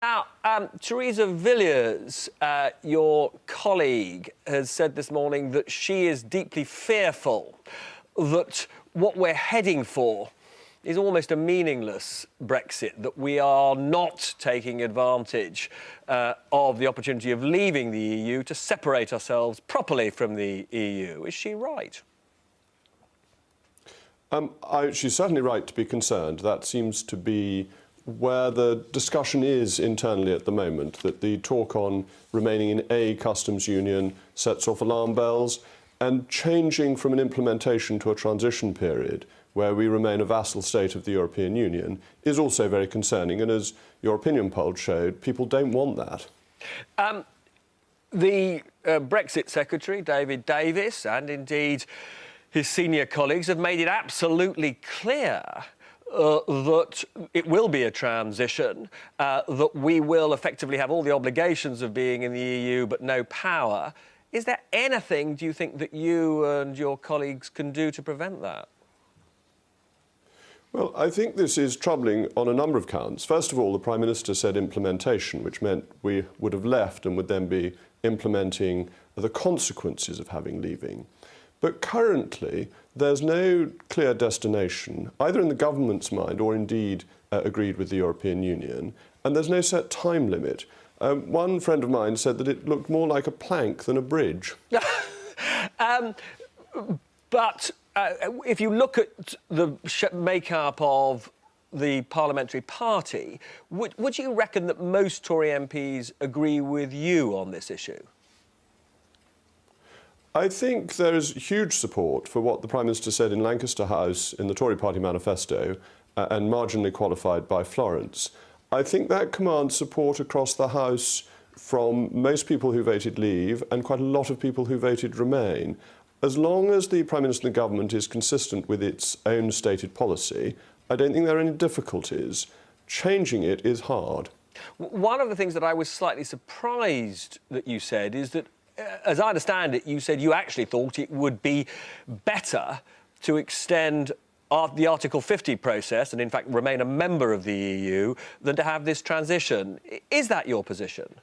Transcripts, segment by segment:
Now, Theresa Villiers, your colleague, has said this morning that she is deeply fearful that what we're heading for is almost a meaningless Brexit, that we are not taking advantage of the opportunity of leaving the EU to separate ourselves properly from the EU. Is she right? She's certainly right to be concerned. That seems to be where the discussion is internally at the moment, that the talk on remaining in a customs union sets off alarm bells, and changing from an implementation to a transition period where we remain a vassal state of the European Union is also very concerning. And as your opinion poll showed, people don't want that. The Brexit Secretary, David Davis, and indeed his senior colleagues have made it absolutely clear that it will be a transition, that we will effectively have all the obligations of being in the EU but no power. Is there anything, do you think, that you and your colleagues can do to prevent that? Well, I think this is troubling on a number of counts. First of all, the Prime Minister said implementation, which meant we would have left and would then be implementing the consequences of leaving. But currently, there's no clear destination, either in the government's mind or indeed agreed with the European Union, and there's no set time limit. One friend of mine said that it looked more like a plank than a bridge. But if you look at the make-up of the parliamentary party, would you reckon that most Tory MPs agree with you on this issue? I think there is huge support for what the Prime Minister said in Lancaster House in the Tory party manifesto and marginally qualified by Florence. I think that commands support across the House from most people who voted leave and quite a lot of people who voted remain. As long as the Prime Minister and the government is consistent with its own stated policy, I don't think there are any difficulties. Changing it is hard. One of the things that I was slightly surprised that you said is that, as I understand it, you said you actually thought it would be better to extend the Article 50 process and, in fact, remain a member of the EU than to have this transition. Is that your position?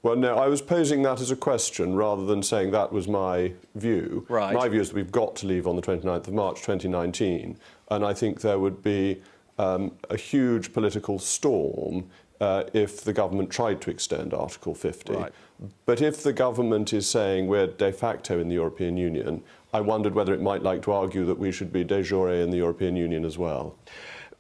Well, no, I was posing that as a question rather than saying that was my view. Right. My view is that we've got to leave on the 29th of March 2019, and I think there would be a huge political storm if the government tried to extend Article 50. Right. But if the government is saying we're de facto in the European Union, I wondered whether it might like to argue that we should be de jure in the European Union as well.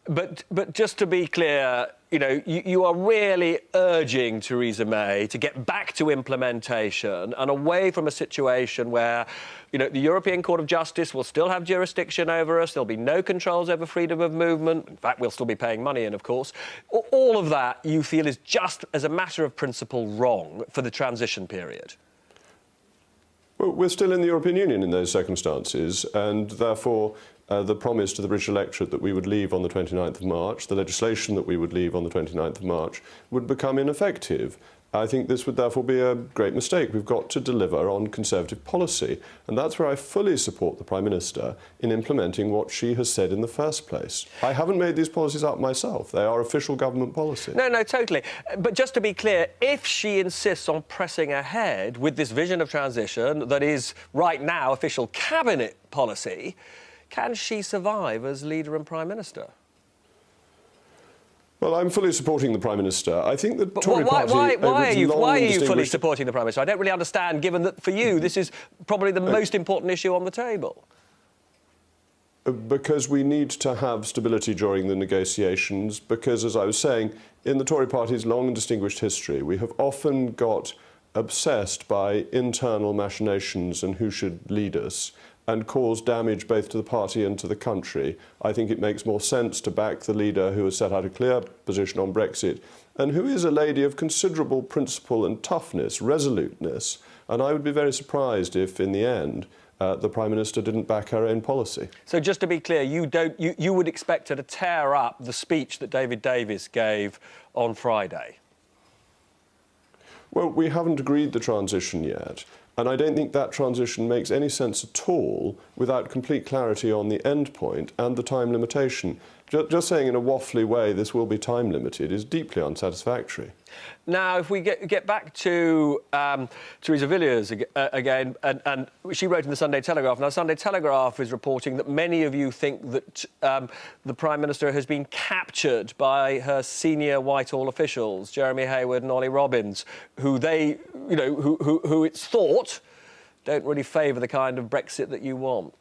But just to be clear, you know, you are really urging Theresa May to get back to implementation and away from a situation where, you know, the European Court of Justice will still have jurisdiction over us, there'll be no controls over freedom of movement, in fact, we'll still be paying money in, of course. All of that you feel is just, as a matter of principle, wrong for the transition period. Well, we're still in the European Union in those circumstances, and therefore the promise to the British electorate that we would leave on the 29th of March, the legislation that we would leave on the 29th of March, would become ineffective. I think this would therefore be a great mistake. We've got to deliver on Conservative policy, and that's where I fully support the Prime Minister in implementing what she has said in the first place. I haven't made these policies up myself. They are official government policy. No, totally. But just to be clear, if she insists on pressing ahead with this vision of transition that is right now official cabinet policy, can she survive as leader and Prime Minister? Well, I'm fully supporting the Prime Minister. I think the Tory party... Why are you fully supporting the Prime Minister? I don't really understand, given that for you this is probably the most important issue on the table. Because we need to have stability during the negotiations, because, as I was saying, in the Tory party's long and distinguished history, we have often got obsessed by internal machinations and who should lead us, and cause damage both to the party and to the country. I think it makes more sense to back the leader who has set out a clear position on Brexit and who is a lady of considerable principle and toughness, resoluteness. And I would be very surprised if, in the end, the Prime Minister didn't back her own policy. So just to be clear, you would expect her to tear up the speech that David Davis gave on Friday? Well, we haven't agreed the transition yet. And I don't think that transition makes any sense at all without complete clarity on the end point and the time limitation. Just saying in a waffly way this will be time limited is deeply unsatisfactory. Now, if we get back to Theresa Villiers again, and she wrote in the Sunday Telegraph. Now, Sunday Telegraph is reporting that many of you think that the Prime Minister has been captured by her senior Whitehall officials, Jeremy Hayward and Ollie Robbins, who who it's thought don't really favour the kind of Brexit that you want.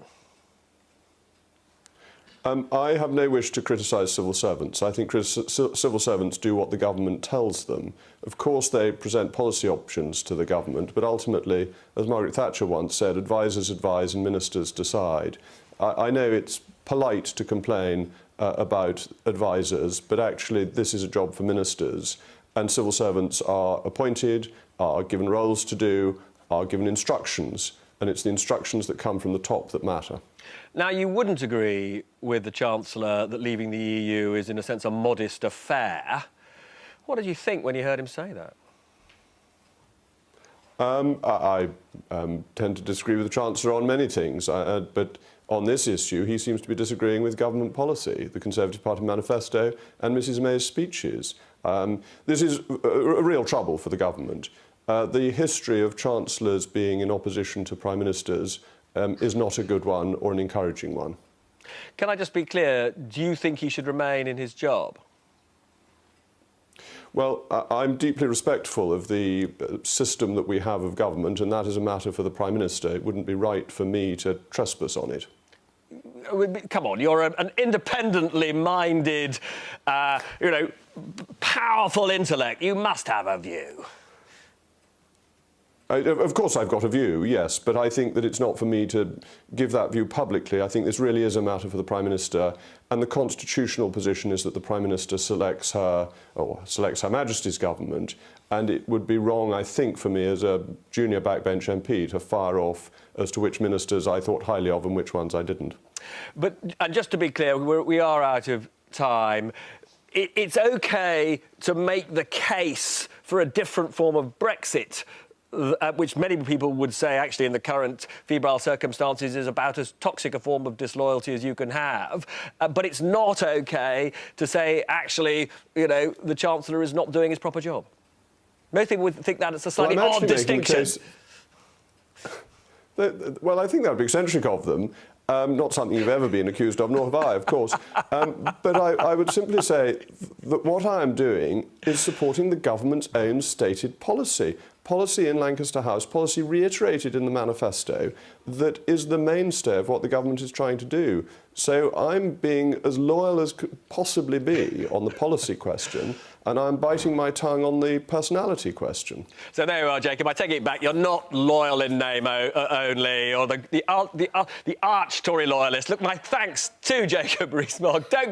I have no wish to criticise civil servants. I think civil servants do what the government tells them. Of course, they present policy options to the government, but ultimately, as Margaret Thatcher once said, advisers advise and ministers decide. I know it's polite to complain about advisers, but actually this is a job for ministers, and civil servants are appointed, are given roles to do, are given instructions, and it's the instructions that come from the top that matter. Now, you wouldn't agree with the Chancellor that leaving the EU is, in a sense, a modest affair. What did you think when you heard him say that? I tend to disagree with the Chancellor on many things, but on this issue he seems to be disagreeing with government policy, the Conservative Party manifesto and Mrs May's speeches. This is a real trouble for the government. The history of Chancellors being in opposition to Prime Ministers is not a good one or an encouraging one. Can I just be clear? Do you think he should remain in his job? Well, I'm deeply respectful of the system that we have of government, and that is a matter for the Prime Minister. It wouldn't be right for me to trespass on it. Come on, you're an independently minded, powerful intellect. You must have a view. Of course I've got a view, yes, but I think that it's not for me to give that view publicly. I think this really is a matter for the Prime Minister, and the constitutional position is that the Prime Minister selects Her Majesty's government, and it would be wrong, I think, for me as a junior backbench MP to fire off as to which ministers I thought highly of and which ones I didn't. And just to be clear, we are out of time. It's OK to make the case for a different form of Brexit, which many people would say, actually, in the current febrile circumstances, is about as toxic a form of disloyalty as you can have. But it's not OK to say, actually, the Chancellor is not doing his proper job. Most people would think that it's a slightly odd distinction. Well, I think that would be eccentric of them. Not something you've ever been accused of, nor have I, of course. But I would simply say that what I am doing is supporting the government's own stated policy. Policy in Lancaster House, policy reiterated in the manifesto, that is the mainstay of what the government is trying to do. So I'm being as loyal as could possibly be on the policy question, and I'm biting my tongue on the personality question. So there you are, Jacob. I take it back. You're not loyal in name only, or the arch Tory loyalist. Look, my thanks to Jacob Rees Mogg. Don't